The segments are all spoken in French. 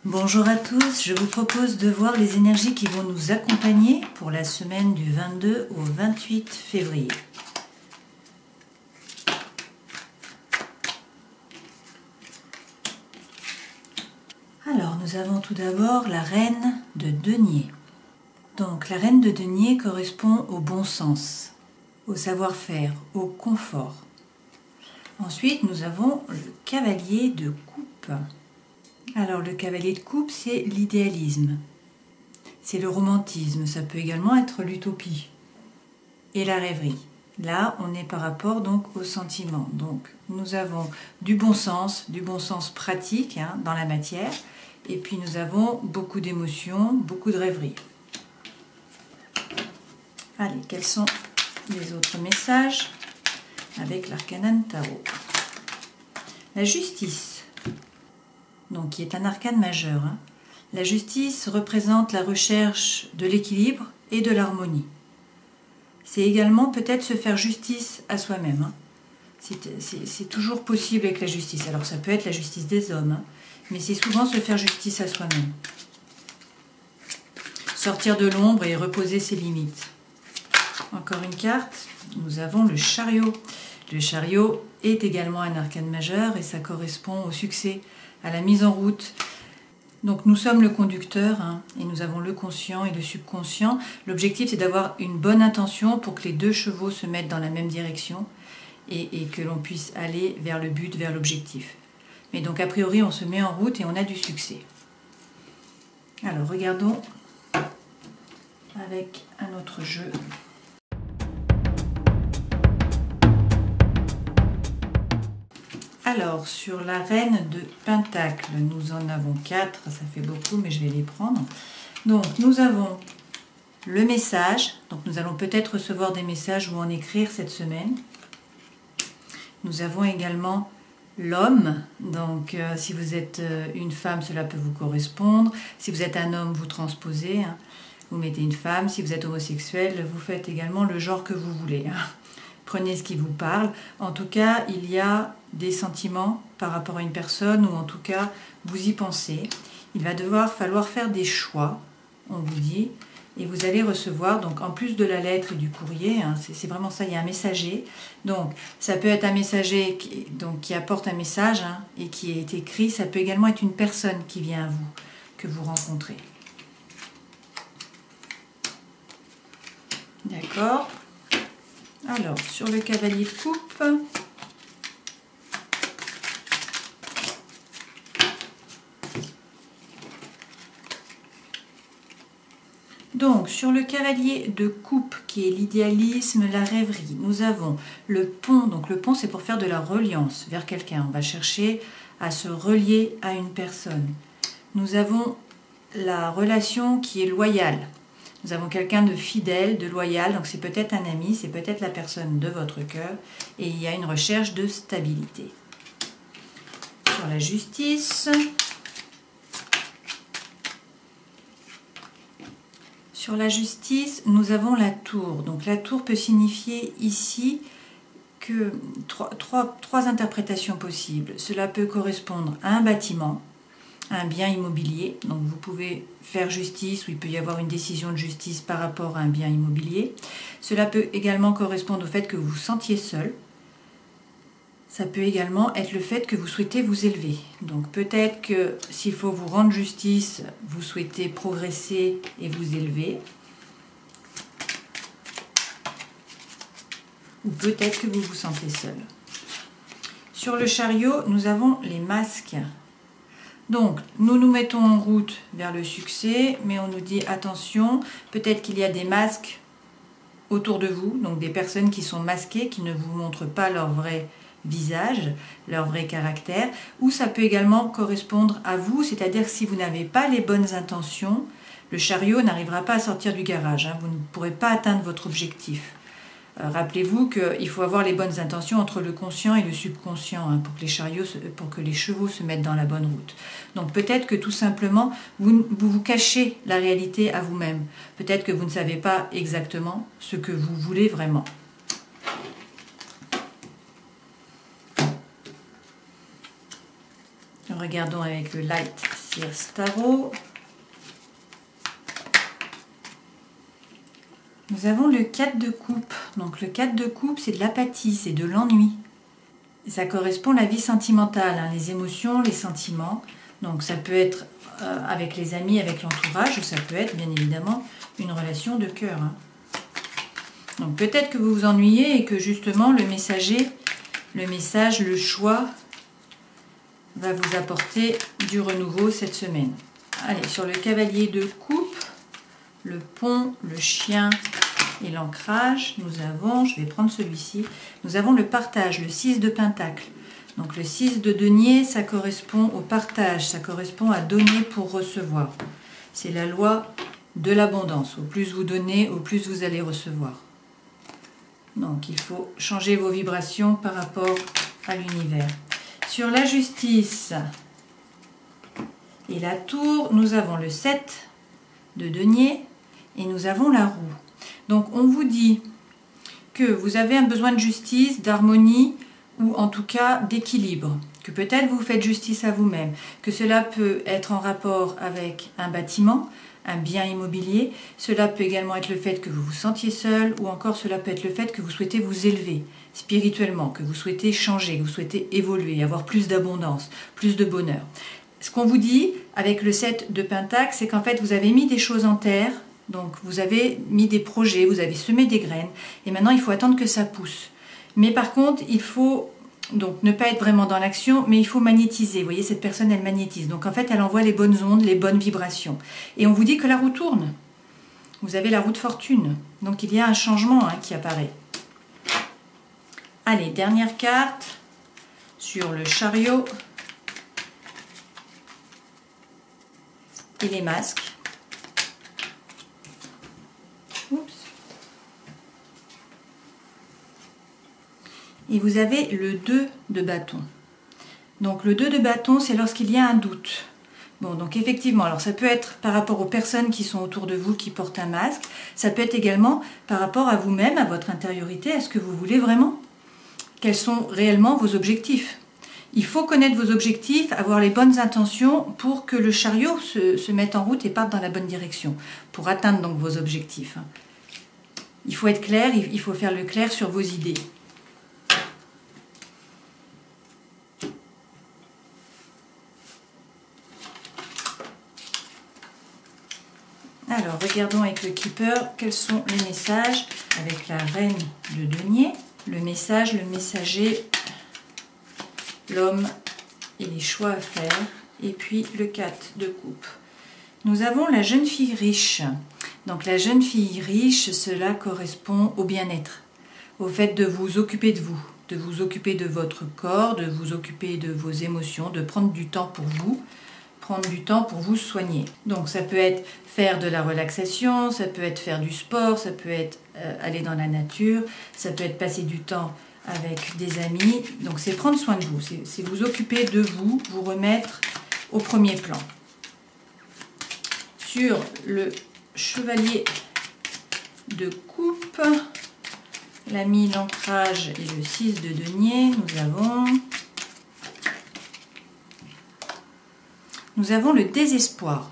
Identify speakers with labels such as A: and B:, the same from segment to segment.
A: Bonjour à tous, je vous propose de voir les énergies qui vont nous accompagner pour la semaine du 22 au 28 février. Alors, nous avons tout d'abord la reine de denier. Donc, la reine de denier correspond au bon sens, au savoir-faire, au confort. Ensuite, nous avons le cavalier de coupe. Alors, le cavalier de coupe, c'est l'idéalisme. C'est le romantisme, ça peut également être l'utopie et la rêverie. Là, on est par rapport donc au sentiment. Donc, nous avons du bon sens pratique dans la matière, et puis nous avons beaucoup d'émotions, beaucoup de rêverie. Allez, quels sont les autres messages avec l'arcane tarot? La justice, donc qui est un arcane majeur. La justice représente la recherche de l'équilibre et de l'harmonie. C'est également peut-être se faire justice à soi-même. C'est toujours possible avec la justice. Alors ça peut être la justice des hommes, mais c'est souvent se faire justice à soi-même. Sortir de l'ombre et reposer ses limites. Encore une carte, nous avons le chariot. Le chariot est également un arcane majeur et ça correspond au succès, à la mise en route. Donc nous sommes le conducteur et nous avons le conscient et le subconscient. L'objectif c'est d'avoir une bonne intention pour que les deux chevaux se mettent dans la même direction et que l'on puisse aller vers le but, vers l'objectif. Mais donc a priori on se met en route et on a du succès. Alors regardons avec un autre jeu. Alors, sur la reine de Pentacle, nous en avons 4, ça fait beaucoup, mais je vais les prendre. Donc, nous avons le message, donc nous allons peut-être recevoir des messages ou en écrire cette semaine. Nous avons également l'homme, donc si vous êtes une femme, cela peut vous correspondre. Si vous êtes un homme, vous transposez, vous mettez une femme. Si vous êtes homosexuel, vous faites également le genre que vous voulez. Prenez ce qui vous parle. En tout cas, il y a des sentiments par rapport à une personne, ou en tout cas, vous y pensez. Il va falloir faire des choix, on vous dit, et vous allez recevoir, donc en plus de la lettre et du courrier, c'est vraiment ça, il y a un messager. Donc, ça peut être un messager qui apporte un message et qui est écrit. Ça peut également être une personne qui vient à vous, que vous rencontrez. D'accord. Alors, sur le cavalier de coupe, donc sur le cavalier de coupe qui est l'idéalisme, la rêverie, nous avons le pont. Donc le pont c'est pour faire de la reliance vers quelqu'un, on va chercher à se relier à une personne. Nous avons la relation qui est loyale. Nous avons quelqu'un de fidèle, de loyal, donc c'est peut-être un ami, c'est peut-être la personne de votre cœur, et il y a une recherche de stabilité. Sur la justice, nous avons la tour. Donc la tour peut signifier ici que trois interprétations possibles. Cela peut correspondre à un bâtiment, un bien immobilier, donc vous pouvez faire justice ou il peut y avoir une décision de justice par rapport à un bien immobilier. Cela peut également correspondre au fait que vous vous sentiez seul. Ça peut également être le fait que vous souhaitez vous élever. Donc peut-être que s'il faut vous rendre justice, vous souhaitez progresser et vous élever. Ou peut-être que vous vous sentez seul. Sur le chariot, nous avons les masques. Donc, nous nous mettons en route vers le succès, mais on nous dit attention, peut-être qu'il y a des masques autour de vous, donc des personnes qui sont masquées, qui ne vous montrent pas leur vrai visage, leur vrai caractère, ou ça peut également correspondre à vous, c'est-à-dire que si vous n'avez pas les bonnes intentions, le chariot n'arrivera pas à sortir du garage, vous ne pourrez pas atteindre votre objectif. Rappelez-vous qu'il faut avoir les bonnes intentions entre le conscient et le subconscient pour que les chevaux se mettent dans la bonne route. Donc peut-être que tout simplement, vous cachez la réalité à vous-même. Peut-être que vous ne savez pas exactement ce que vous voulez vraiment. Regardons avec le Light Circe Tarot. Nous avons le 4 de coupe. Donc le 4 de coupe, c'est de l'apathie, c'est de l'ennui. Ça correspond à la vie sentimentale, hein, les émotions, les sentiments. Donc ça peut être avec les amis, avec l'entourage, ou ça peut être bien évidemment une relation de cœur. Hein. Donc peut-être que vous vous ennuyez et que justement le messager, le message, le choix va vous apporter du renouveau cette semaine. Allez, sur le cavalier de coupe, le pont, le chien et l'ancrage, nous avons, je vais prendre celui-ci, nous avons le partage, le 6 de pentacle. Donc le 6 de denier, ça correspond au partage, ça correspond à donner pour recevoir. C'est la loi de l'abondance. Au plus vous donnez, au plus vous allez recevoir. Donc il faut changer vos vibrations par rapport à l'univers. Sur la justice et la tour, nous avons le 7 de denier et nous avons la roue. Donc on vous dit que vous avez un besoin de justice, d'harmonie ou en tout cas d'équilibre. Que peut-être vous faites justice à vous-même. Que cela peut être en rapport avec un bâtiment, un bien immobilier. Cela peut également être le fait que vous vous sentiez seul ou encore cela peut être le fait que vous souhaitez vous élever spirituellement, que vous souhaitez changer, que vous souhaitez évoluer, avoir plus d'abondance, plus de bonheur. Ce qu'on vous dit avec le 7 de pentacle, c'est qu'en fait vous avez mis des choses en terre, donc vous avez mis des projets, vous avez semé des graines et maintenant il faut attendre que ça pousse. Mais par contre, il faut donc ne pas être vraiment dans l'action, mais il faut magnétiser. Vous voyez, cette personne, elle magnétise. Donc en fait, elle envoie les bonnes ondes, les bonnes vibrations. Et on vous dit que la roue tourne. Vous avez la roue de fortune. Donc il y a un changement qui apparaît. Allez, dernière carte sur le chariot et les masques. Oups. Et vous avez le 2 de bâton. Donc le 2 de bâton, c'est lorsqu'il y a un doute. Bon, donc effectivement, alors ça peut être par rapport aux personnes qui sont autour de vous qui portent un masque. Ça peut être également par rapport à vous-même, à votre intériorité. Est-ce que vous voulez vraiment? Quels sont réellement vos objectifs? Il faut connaître vos objectifs, avoir les bonnes intentions pour que le chariot se mette en route et parte dans la bonne direction. Pour atteindre donc vos objectifs. Il faut être clair, il faut faire le clair sur vos idées. Alors, regardons avec le Keeper quels sont les messages avec la reine de denier. Le message, le messager, l'homme et les choix à faire. Et puis le 4 de coupe. Nous avons la jeune fille riche. Donc la jeune fille riche, cela correspond au bien-être, au fait de vous occuper de vous occuper de votre corps, de vous occuper de vos émotions, de prendre du temps pour vous. Prendre du temps pour vous soigner. Donc ça peut être faire de la relaxation, ça peut être faire du sport, ça peut être aller dans la nature, ça peut être passer du temps avec des amis. Donc c'est prendre soin de vous, c'est vous occuper de vous, vous remettre au premier plan. Sur le chevalier de coupe, l'ami, l'ancrage et le 6 de denier, nous avons le désespoir.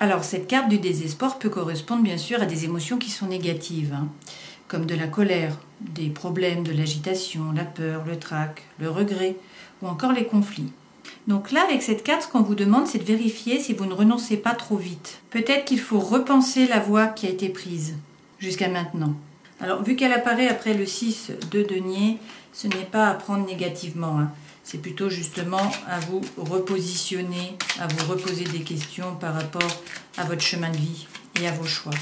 A: Alors cette carte du désespoir peut correspondre bien sûr à des émotions qui sont négatives, comme de la colère, des problèmes, de l'agitation, la peur, le trac, le regret ou encore les conflits. Donc là, avec cette carte, ce qu'on vous demande, c'est de vérifier si vous ne renoncez pas trop vite. Peut-être qu'il faut repenser la voie qui a été prise jusqu'à maintenant. Alors vu qu'elle apparaît après le 6 de denier, ce n'est pas à prendre négativement, C'est plutôt justement à vous repositionner, à vous reposer des questions par rapport à votre chemin de vie et à vos choix.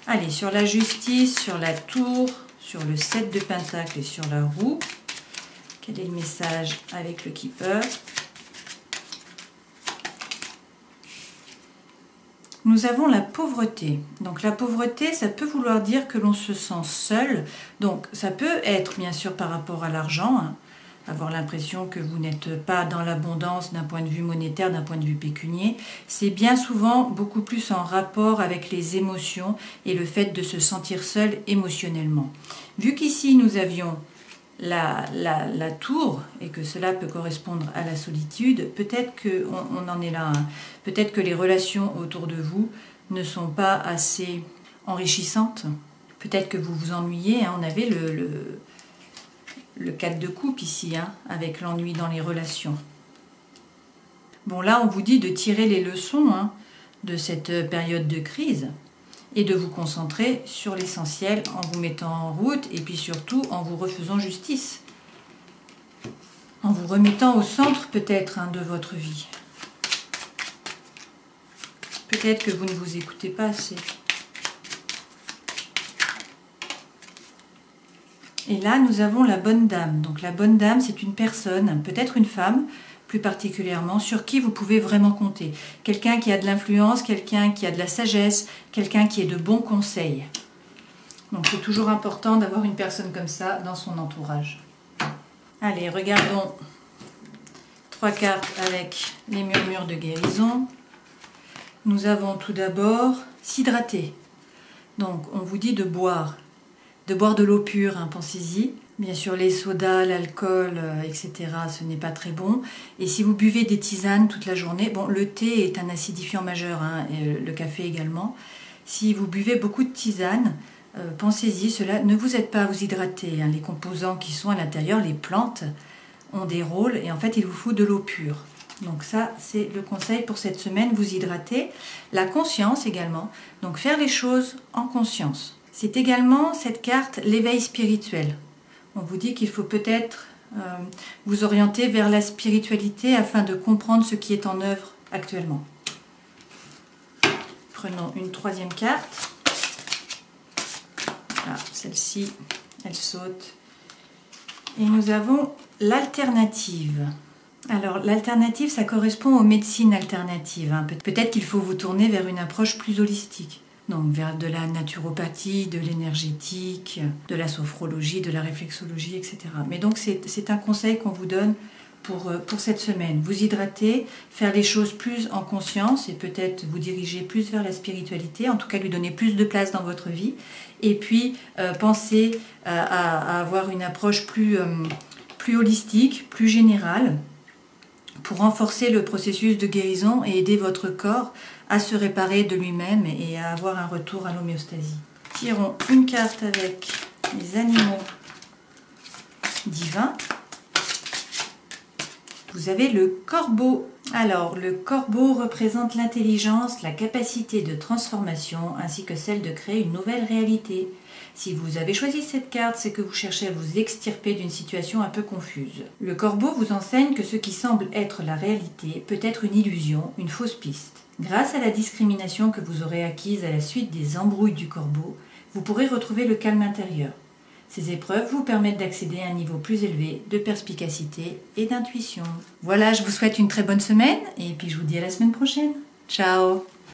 A: Allez, sur la justice, sur la tour, sur le 7 de pentacle et sur la roue. Quel est le message avec le Keeper? Nous avons la pauvreté. Donc la pauvreté, ça peut vouloir dire que l'on se sent seul. Donc ça peut être bien sûr par rapport à l'argent, avoir l'impression que vous n'êtes pas dans l'abondance d'un point de vue monétaire, d'un point de vue pécunier. C'est bien souvent beaucoup plus en rapport avec les émotions et le fait de se sentir seul émotionnellement. Vu qu'ici nous avions la tour et que cela peut correspondre à la solitude, peut-être qu'on en est là. Hein. Peut-être que les relations autour de vous ne sont pas assez enrichissantes. Peut-être que vous vous ennuyez. Hein. On avait le 4 de coupe ici, hein, avec l'ennui dans les relations. Bon, là, on vous dit de tirer les leçons hein, de cette période de crise et de vous concentrer sur l'essentiel en vous mettant en route et puis surtout en vous refaisant justice. En vous remettant au centre peut-être hein, de votre vie. Peut-être que vous ne vous écoutez pas assez. Et là, nous avons la bonne dame. Donc la bonne dame, c'est une personne, peut-être une femme, plus particulièrement, sur qui vous pouvez vraiment compter. Quelqu'un qui a de l'influence, quelqu'un qui a de la sagesse, quelqu'un qui est de bons conseils. Donc c'est toujours important d'avoir une personne comme ça dans son entourage. Allez, regardons 3 cartes avec les murmures de guérison. Nous avons tout d'abord s'hydrater. Donc on vous dit de boire de l'eau pure, hein, pensez-y. Bien sûr, les sodas, l'alcool, etc., ce n'est pas très bon. Et si vous buvez des tisanes toute la journée, bon, le thé est un acidifiant majeur, hein, et le café également. Si vous buvez beaucoup de tisanes, pensez-y, cela ne vous aide pas à vous hydrater. Hein. Les composants qui sont à l'intérieur, les plantes, ont des rôles et en fait, il vous faut de l'eau pure. Donc ça, c'est le conseil pour cette semaine, vous hydrater. La conscience également, donc faire les choses en conscience. C'est également cette carte, l'éveil spirituel. On vous dit qu'il faut peut-être vous orienter vers la spiritualité afin de comprendre ce qui est en œuvre actuellement. Prenons une 3e carte. Ah, celle-ci, elle saute. Et nous avons l'alternative. Alors, l'alternative, ça correspond aux médecines alternatives. Hein. Peut-être qu'il faut vous tourner vers une approche plus holistique. Donc vers de la naturopathie, de l'énergétique, de la sophrologie, de la réflexologie, etc. Mais donc c'est un conseil qu'on vous donne pour cette semaine. Vous hydrater, faire les choses plus en conscience et peut-être vous diriger plus vers la spiritualité, en tout cas lui donner plus de place dans votre vie. Et puis penser à avoir une approche plus holistique, plus générale, pour renforcer le processus de guérison et aider votre corps à se réparer de lui-même et à avoir un retour à l'homéostasie. Tirons une carte avec les animaux divins. Vous avez le corbeau. Alors, le corbeau représente l'intelligence, la capacité de transformation ainsi que celle de créer une nouvelle réalité. Si vous avez choisi cette carte, c'est que vous cherchez à vous extirper d'une situation un peu confuse. Le corbeau vous enseigne que ce qui semble être la réalité peut être une illusion, une fausse piste. Grâce à la discrimination que vous aurez acquise à la suite des embrouilles du corbeau, vous pourrez retrouver le calme intérieur. Ces épreuves vous permettent d'accéder à un niveau plus élevé de perspicacité et d'intuition. Voilà, je vous souhaite une très bonne semaine et puis je vous dis à la semaine prochaine. Ciao!